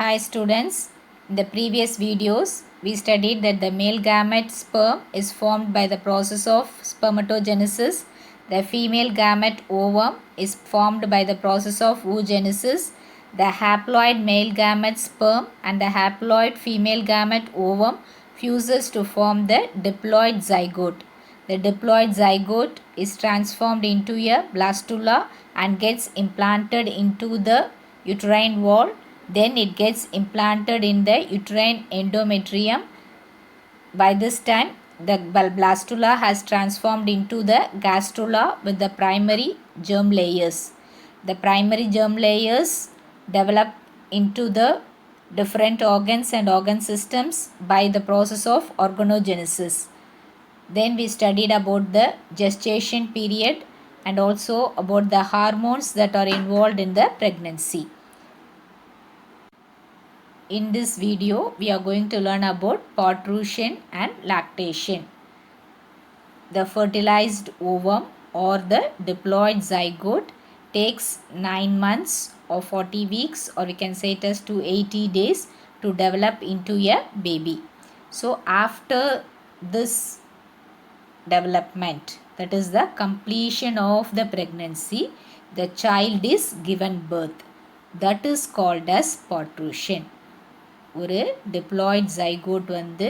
Hi students, in the previous videos we studied that the male gamete sperm is formed by the process of spermatogenesis. The female gamete ovum is formed by the process of oogenesis. The haploid male gamete sperm and the haploid female gamete ovum fuses to form the diploid zygote. The diploid zygote is transformed into a blastula and gets implanted into the uterine wall. Then it gets implanted in the uterine endometrium. By this time, the blastula has transformed into the gastrula with the primary germ layers. The primary germ layers develop into the different organs and organ systems by the process of organogenesis. Then we studied about the gestation period and also about the hormones that are involved in the pregnancy. In this video, we are going to learn about parturition and lactation. The fertilized ovum or the diploid zygote takes 9 months or 40 weeks, or we can say it as to 80 days to develop into a baby. So after this development, that is the completion of the pregnancy, the child is given birth. That is called as parturition. ஒரு diploid zygote வந்து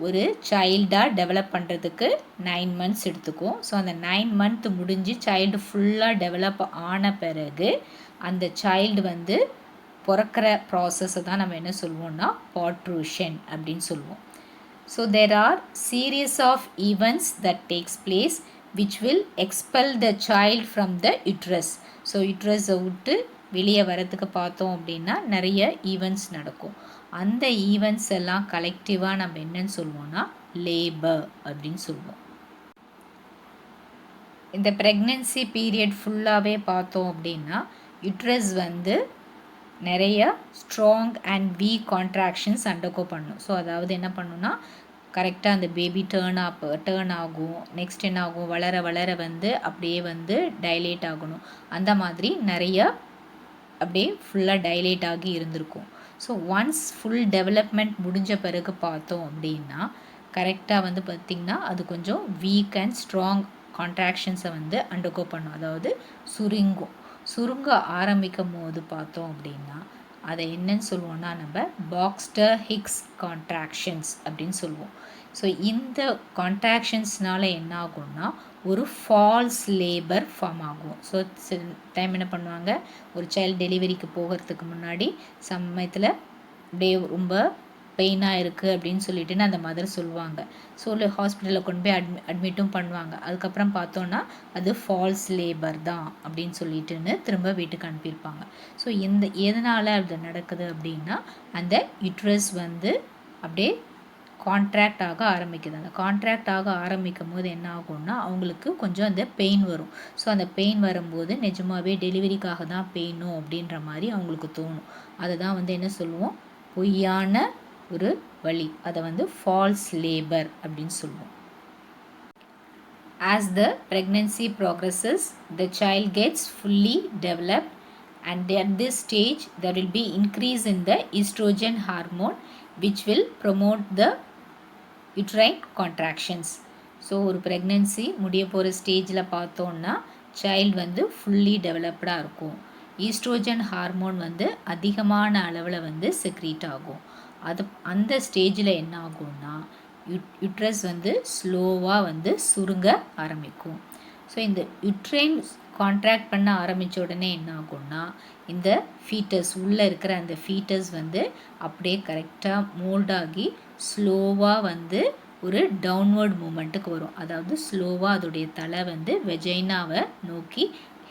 ஒரு சைல்டாக develop பண்ணுறதுக்கு 9 months எடுத்துக்கும். So அந்த 9 month முடிஞ்சு child ஃபுல்லாக develop ஆன பிறகு அந்த சைல்டு வந்து பிறக்கிற ப்ராசஸை தான் நம்ம என்ன சொல்லுவோம்னா பார்ட்ரூஷன் அப்படின்னு சொல்லுவோம். So there are series of events that takes place which will expel the child from the uterus. So யுட்ரஸை விட்டு வெளியே வரத்துக்கு பார்த்தோம் அப்படின்னா நிறைய ஈவெண்ட்ஸ் நடக்கும். அந்த ஈவெண்ட்ஸ் எல்லாம் கலெக்டிவாக நம்ம என்னன்னு சொல்லுவோம்னா லேபர் அப்படின்னு சொல்லுவோம். இந்த ப்ரெக்னென்சி பீரியட் ஃபுல்லாகவே பார்த்தோம் அப்படின்னா யுட்ரஸ் வந்து நிறைய strong and week contractions undergo பண்ணும். ஸோ அதாவது என்ன பண்ணுன்னா கரெக்டாக அந்த பேபி டேர்ன் ஆகும். நெக்ஸ்ட் என்ன ஆகும், வளர வளர வந்து அப்படியே வந்து டைலேட் ஆகணும். அந்த மாதிரி நிறைய அப்படியே ஃபுல்லாக டைலேட் ஆகி இருந்திருக்கும். ஸோ ஒன்ஸ் ஃபுல் டெவலப்மெண்ட் முடிஞ்ச பிறகு பார்த்தோம் அப்படின்னா கரெக்டாக வந்து பார்த்திங்கன்னா அது கொஞ்சம் வீக் அண்ட் ஸ்ட்ராங் கான்ட்ராக்ஷன்ஸை வந்து அண்டர்கோ பண்ணும். அதாவது சுருங்க ஆரம்பிக்கும் போது பார்த்தோம் அப்படின்னா அதை என்னன்னு சொல்லுவோம்னா நம்ம பாக்ஸ்டர் ஹிக்ஸ் கான்ட்ராக்ஷன்ஸ் அப்படின்னு சொல்லுவோம். ஸோ இந்த கான்ட்ராக்ஷன்ஸ்னால என்ன ஆகும்னா ஒரு ஃபால்ஸ் லேபர் ஃபார்ம் ஆகும். ஸோ டைம் என்ன பண்ணுவாங்க, ஒரு சைல்டு டெலிவரிக்கு போகிறதுக்கு முன்னாடி சமயத்தில் அப்படியே ரொம்ப பெயினாக இருக்குது அப்படின்னு சொல்லிட்டுன்னு அந்த மதர் சொல்லுவாங்க. ஸோ ஹாஸ்பிட்டலில் கொண்டு போய் அட்மிட்டும் பண்ணுவாங்க. அதுக்கப்புறம் பார்த்தோன்னா அது ஃபால்ஸ் லேபர் தான் அப்படின்னு சொல்லிட்டுன்னு திரும்ப வீட்டுக்கு அனுப்பியிருப்பாங்க. ஸோ எதனால் அது நடக்குது அப்படின்னா அந்த யுட்ரஸ் வந்து அப்படியே கான்ட்ராக்ட் ஆக ஆரம்பிக்குது. அந்த கான்ட்ராக்ட் ஆக ஆரம்பிக்கும் போது என்ன ஆகும்னா அவங்களுக்கு கொஞ்சம் அந்த பெயின் வரும். ஸோ அந்த பெயின் வரும்போது நிஜமாகவே டெலிவரிக்காக தான் பெயினும் அப்படின்ற மாதிரி அவங்களுக்கு தோணும். அதை தான் வந்து என்ன சொல்லுவோம், பொய்யான ஒரு வலி. அதை வந்து ஃபால்ஸ் லேபர் அப்படின்னு சொல்லுவோம். As the pregnancy progresses, the child gets fully developed, and at this stage there will be increase in the estrogen hormone which will promote the uterine contractions. So ஒரு ப்ரெக்னென்சி முடிய போகிற ஸ்டேஜில் பார்த்தோன்னா child வந்து fully டெவலப்டாக இருக்கும். Oestrogen hormone வந்து அதிகமான அளவில் வந்து செக்ரீட் ஆகும். அந்த ஸ்டேஜில் என்ன ஆகும்னா யுட்ரஸ் வந்து ஸ்லோவாக வந்து சுருங்க ஆரம்பிக்கும். ஸோ இந்த யுட்ரைன் கான்ட்ராக்ட் பண்ண ஆரம்பித்த உடனே என்ன ஆகும்னா இந்த ஃபீட்டஸ் உள்ளே இருக்கிற அந்த ஃபீட்டஸ் வந்து அப்படியே கரெக்டாக மோல்டாகி ஸ்லோவாக வந்து ஒரு டவுன்வர்ட் மூமெண்ட்டுக்கு வரும். அதாவது ஸ்லோவாக அதோடைய தலை வந்து வெஜைனாவை நோக்கி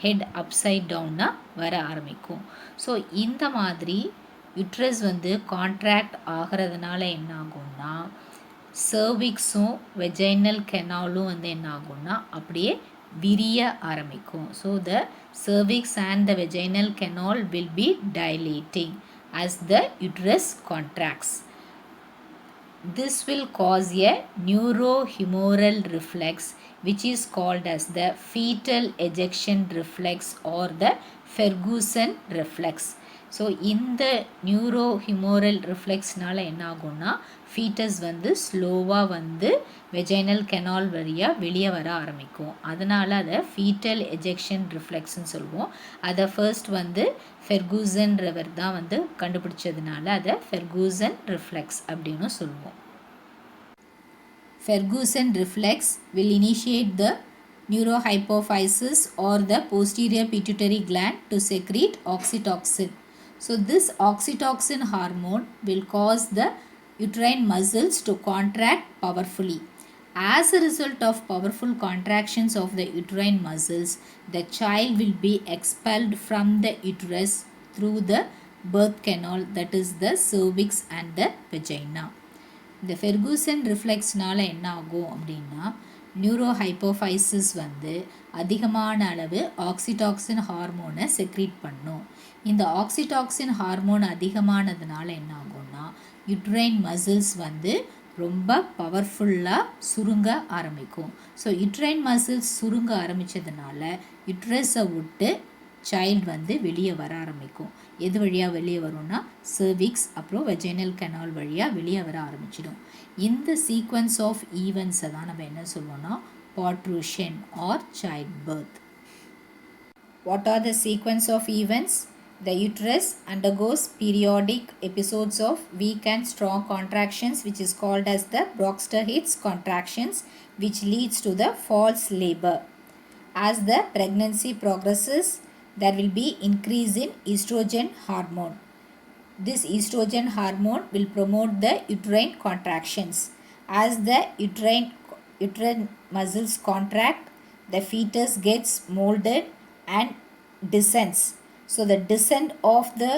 ஹெட் அப்சைட் டவுனாக வர ஆரம்பிக்கும். ஸோ இந்த மாதிரி யுட்ரஸ் வந்து கான்ட்ராக்ட் ஆகிறதுனால என்ன ஆகும்னா சர்விக்ஸும் வெஜைனல் கெனாலும் வந்து என்ன ஆகும்னா அப்படியே விரிய ஆரம்பிக்கும். So the cervix and the vaginal canal will be dilating as the uterus contracts. This will cause a neurohumoral reflex which is called as the fetal ejection reflex or the Ferguson reflex. So இந்த neuro humoral ரிஃப்ளெக்ஸ்னால என்ன ஆகும்னா foetus வந்து ஸ்லோவாக வந்து vaginal canal வழியாக வெளியே வர ஆரம்பிக்கும். அதனால் அதை ஃபீட்டல் எஜெக்ஷன் ரிஃப்ளெக்ஸ்ன்னு சொல்லுவோம். அதை ஃபர்ஸ்ட் வந்து ஃபெர்கூசன்றவர் தான் வந்து கண்டுபிடிச்சதுனால அதை ஃபெர்கூசன் ரிஃப்ளெக்ஸ் அப்படின்னு சொல்லுவோம். Ferguson reflex will initiate the neurohypophysis or the posterior pituitary gland to secrete oxytocin. So this oxytocin hormone will cause the uterine muscles to contract powerfully. As a result of powerful contractions of the uterine muscles, the child will be expelled from the uterus through the birth canal, that is the cervix and the vagina. இந்த Ferguson ரிஃப்ளெக்ஸ்னால் என்ன ஆகும் அப்படின்னா நியூரோஹைப்போஃபைசிஸ் வந்து அதிகமான அளவு ஆக்சிடாக்சின் ஹார்மோனை secrete பண்ணும். இந்த ஆக்சிடாக்சின் hormone அதிகமானதுனால என்ன ஆகும்னா யுட்ரைன் மசில்ஸ் வந்து ரொம்ப பவர்ஃபுல்லாக சுருங்க ஆரம்பிக்கும். ஸோ யுட்ரைன் மசில்ஸ் சுருங்க ஆரம்பித்ததுனால யுட்ரஸை விட்டு சைல்டு வந்து வெளியே வர ஆரம்பிக்கும். எது வழியாக வெளியே வரும்னா சர்விக்ஸ் அப்புறம் வெஜைனல் கெனால் வழியாக வெளியே வர ஆரம்பிச்சிடும். இந்த சீக்வன்ஸ் ஆஃப் ஈவெண்ட்ஸை தான் நம்ம என்ன சொல்லுவோம்னா parturition or child birth. What are the sequence of events? The uterus undergoes periodic episodes of weak and strong contractions, which is called as the Braxton-Hicks contractions, which leads to the false labor. As the pregnancy progresses, there will be increase in estrogen hormone. This estrogen hormone will promote the uterine contractions. As the uterine muscles contract, the fetus gets molded and descends. So the descent of the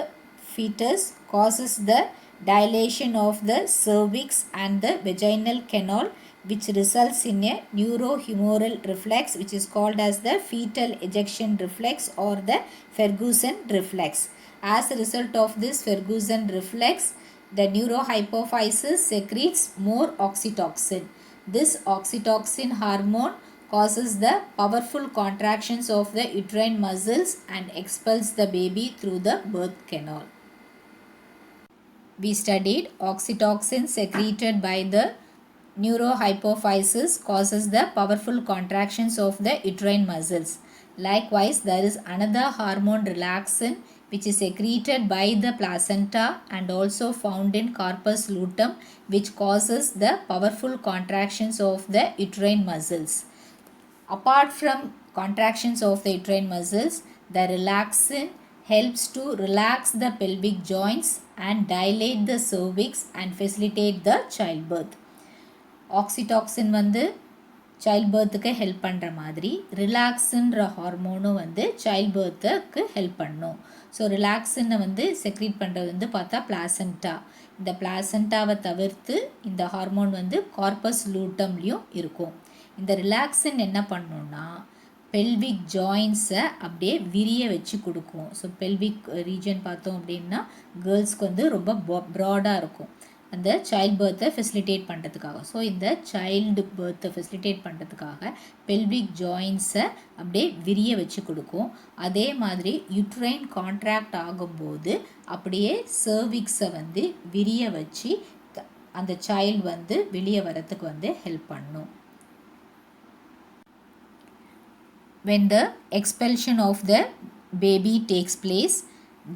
fetus causes the dilation of the cervix and the vaginal canal, which results in a neurohumoral reflex, which is called as the fetal ejection reflex or the Ferguson reflex. As a result of this Ferguson reflex, the neurohypophysis secretes more oxytocin. This oxytocin hormone causes the powerful contractions of the uterine muscles and expels the baby through the birth canal. We studied oxytocin secreted by the neurohypophysis causes the powerful contractions of the uterine muscles. Likewise, there is another hormone relaxin which is secreted by the placenta and also found in corpus luteum, which causes the powerful contractions of the uterine muscles. Apart from contractions of the uterine muscles, the relaxin helps to relax the pelvic joints and dilate the cervix and facilitate the childbirth. ஆக்சிடாக்சின் வந்து child பர்த்துக்கு help பண்ணுற மாதிரி ரிலாக்ஸுன்ற ஹார்மோனும் வந்து child பர்த்துக்கு help பண்ணும். So ரிலாக்ஸினை வந்து secrete பண்ணுறது வந்து பார்த்தா placenta. இந்த பிளாசண்டாவை தவிர்த்து இந்த ஹார்மோன் வந்து கார்பஸ் லூட்டம்லேயும் இருக்கும். இந்த ரிலாக்ஸின் என்ன பண்ணணும்னா பெல்விக் ஜாயின்ஸை அப்படியே விரிய வச்சு கொடுக்கும். ஸோ பெல்விக் ரீஜன் பார்த்தோம் அப்படின்னா கேர்ள்ஸ்க்கு வந்து ரொம்ப ப்ராடாக இருக்கும் அந்த சைல்ட் பர்த்தை ஃபெசிலிட்டேட் பண்ணுறதுக்காக. ஸோ இந்த சைல்டு பர்த்தை ஃபெசிலிட்டேட் பண்ணுறதுக்காக பெல்விக் ஜாயின்ஸை அப்படியே விரிய வச்சு கொடுக்கும். அதே மாதிரி யுட்ரைன் கான்ட்ராக்ட் ஆகும்போது அப்படியே சர்விக்ஸை வந்து விரிய வச்சு அந்த சைல்டு வந்து வெளியே வரத்துக்கு வந்து ஹெல்ப் பண்ணும். When the expulsion of the baby takes place,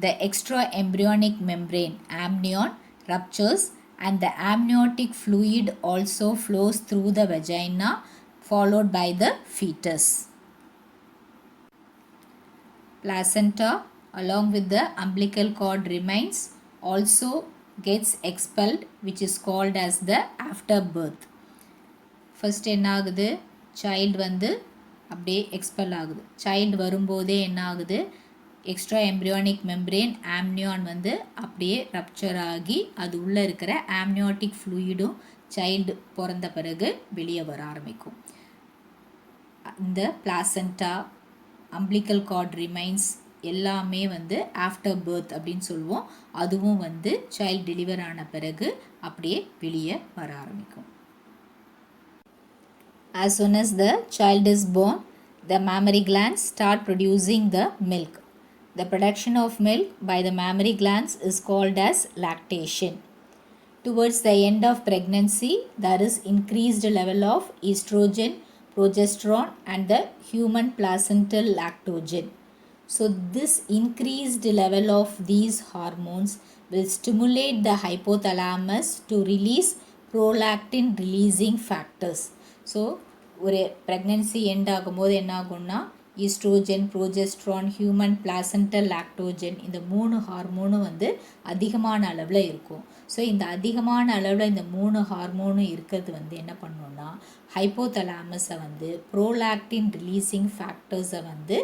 the extraembryonic membrane amnion ruptures and the amniotic fluid also flows through the vagina followed by the fetus. Placenta along with the umbilical cord remains also gets expelled, which is called as the afterbirth. First என்ன ஆகுது, child வந்து அப்படியே expel ஆகுது. Child வரும்போதே என்ன ஆகுது, extra embryonic membrane amnion வந்து அப்படியே ரப்சர் ஆகி அது உள்ளே இருக்கிற ஆம்னியாட்டிக் ஃப்ளூயிடும் சைல்டு பிறந்த பிறகு வெளியே வர ஆரம்பிக்கும். இந்த பிளாசண்டா அம்பிளிக்கல் கார்ட் ரிமைன்ஸ் எல்லாமே வந்து ஆஃப்டர் பர்த் அப்படின்னு சொல்லுவோம். அதுவும் வந்து சைல்டு டெலிவர் ஆன பிறகு அப்படியே வெளியே வர ஆரம்பிக்கும். As soon as the child is born, the mammary glands start producing the milk. The production of milk by the mammary glands is called as lactation. Towards the end of pregnancy, there is increased level of estrogen, progesterone and the human placental lactogen. So this increased level of these hormones will stimulate the hypothalamus to release prolactin releasing factors. So ஒரு pregnancy end ஆகும்போது என்ன ஆகும்னா estrogen, progesterone, human placental lactogen இந்த 3 ஹார்மோனும் வந்து அதிகமான அளவில் இருக்கும். So இந்த அதிகமான அளவில் இந்த 3 ஹார்மோனும் இருக்கிறது வந்து என்ன பண்ணுன்னா ஹைப்போதலாமஸை வந்து ப்ரோலாக்டின் ரிலீசிங் ஃபேக்டர்ஸை வந்து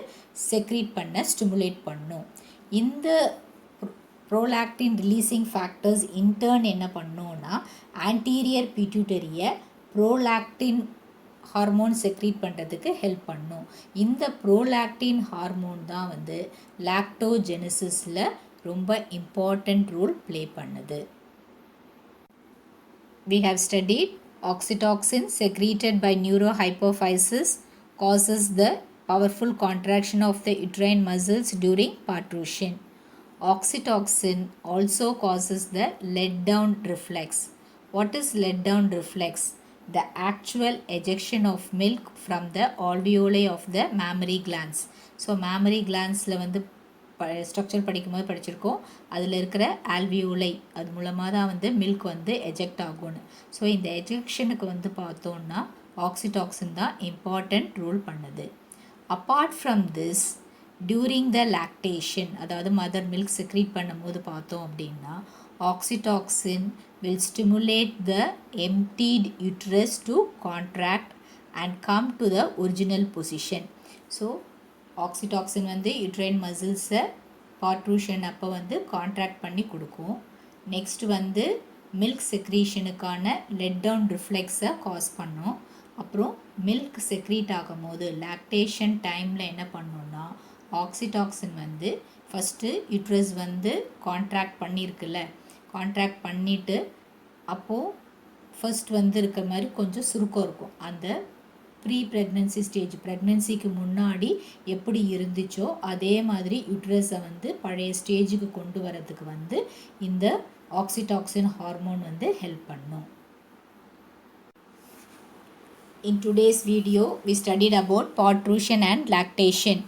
செக்ரீட் பண்ண ஸ்டிமுலேட் பண்ணும். இந்த ப்ரோலாக்டின் ரிலீசிங் ஃபேக்டர்ஸ் இன்டர்ன் என்ன பண்ணோன்னா ஆன்டீரியர் பிட்யூட்டரியை ப்ரோலாக்டின் ஹார்மோன் செக்ரீட் பண்ணுறதுக்கு ஹெல்ப் பண்ணும். இந்த ப்ரோலாக்டின் ஹார்மோன் தான் வந்து லாக்டோஜெனிசிஸில் ரொம்ப இம்பார்ட்டண்ட் ரோல் ப்ளே பண்ணுது. We have studied oxytocin secreted by neurohypophysis causes the powerful contraction of the uterine muscles during parturition. Oxytocin also causes the let down reflex. What is let down reflex? The actual ejection of milk from the alveoli of the mammary glands. So mammary glandsல வந்து structure படிக்கும்போது படிச்சிருக்கோம். அதில் இருக்கிற alveoli அது மூலமாக தான் வந்து milk வந்து எஜெக்ட் ஆகும்னு. ஸோ இந்த எஜெக்ஷனுக்கு வந்து பார்த்தோன்னா ஆக்சிடாக்சின் தான் இம்பார்ட்டண்ட் ரோல் பண்ணுது. Apart from this during the lactation அதாவது மதர் மில்க் செக்ரீட் பண்ணும்போது பார்த்தோம் அப்படின்னா ஆக்சிடாக்சின் will stimulate the emptied uterus to contract and come to the original position. So oxytocin வந்து uterine muscles parturition அப்போ வந்து கான்ட்ராக்ட் பண்ணி கொடுக்கும். நெக்ஸ்ட் வந்து மில்க் செக்ரீஷனுக்கான லெட் டவுன் ரிஃப்ளெக்ஸை காஸ் பண்ணும். அப்புறம் மில்க் செக்ரீட் ஆகும் போது லாக்டேஷன் டைமில் என்ன பண்ணோன்னா ஆக்சிடாக்சின் வந்து ஃபஸ்ட்டு யூட்ரஸ் வந்து கான்ட்ராக்ட் பண்ணியிருக்குல்ல, கான்ட்ராக்ட் பண்ணிவிட்டு அப்போது ஃபர்ஸ்ட் வந்து இருக்கிற மாதிரி கொஞ்சம் சுருக்கம் இருக்கும். அந்த ப்ரீ ப்ரெக்னென்சி ஸ்டேஜ் ப்ரெக்னென்சிக்கு முன்னாடி எப்படி இருந்துச்சோ அதே மாதிரி யூட்ரஸை வந்து பழைய ஸ்டேஜுக்கு கொண்டு வரதுக்கு வந்து இந்த ஆக்சிடாக்சின் ஹார்மோன் வந்து ஹெல்ப் பண்ணும். In today's video, we studied about parturition and lactation.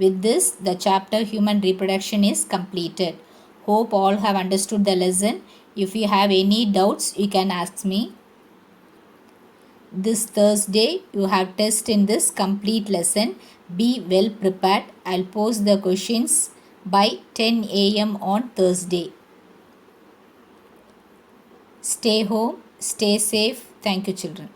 With this, the chapter Human Reproduction is completed. Hope all have understood the lesson. If you have any doubts, you can ask me. This Thursday, you have test in this complete lesson. Be well prepared. I'll post the questions by 10 a.m. on Thursday. Stay home, stay safe. Thank you, children.